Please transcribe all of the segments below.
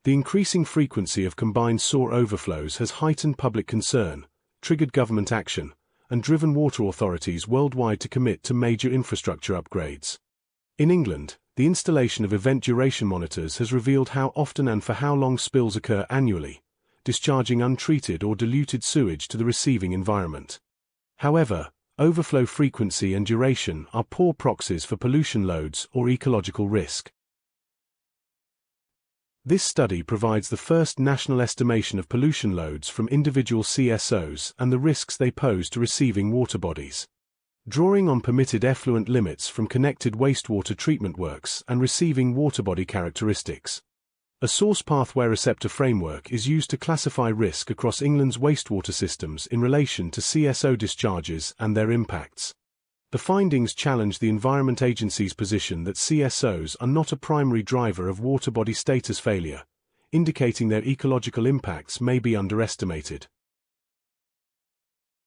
The increasing frequency of combined sewer overflows has heightened public concern, triggered government action, and driven water authorities worldwide to commit to major infrastructure upgrades. In England, the installation of event duration monitors has revealed how often and for how long spills occur annually, discharging untreated or diluted sewage to the receiving environment. However, overflow frequency and duration are poor proxies for pollution loads or ecological risk. This study provides the first national estimation of pollution loads from individual CSOs and the risks they pose to receiving water bodies. Drawing on permitted effluent limits from connected wastewater treatment works and receiving waterbody characteristics, a source-pathway-receptor framework is used to classify risk across England's wastewater systems in relation to CSO discharges and their impacts. The findings challenge the Environment Agency's position that CSOs are not a primary driver of waterbody status failure, indicating their ecological impacts may be underestimated.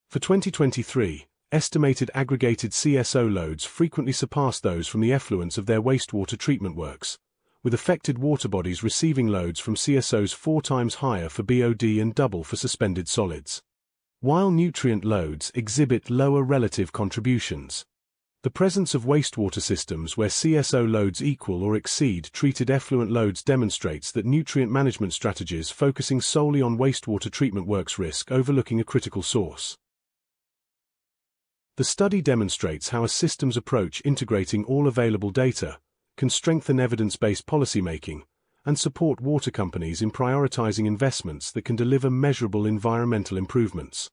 For 2023, estimated aggregated CSO loads frequently surpass those from the effluents of their wastewater treatment works, with affected waterbodies receiving loads from CSOs 4 times higher for BOD and double for suspended solids. While nutrient loads exhibit lower relative contributions, the presence of wastewater systems where CSO loads equal or exceed treated effluent loads demonstrates that nutrient management strategies focusing solely on wastewater treatment works risk overlooking a critical source. The study demonstrates how a systems approach integrating all available data can strengthen evidence-based policymaking and support water companies in prioritizing investments that can deliver measurable environmental improvements.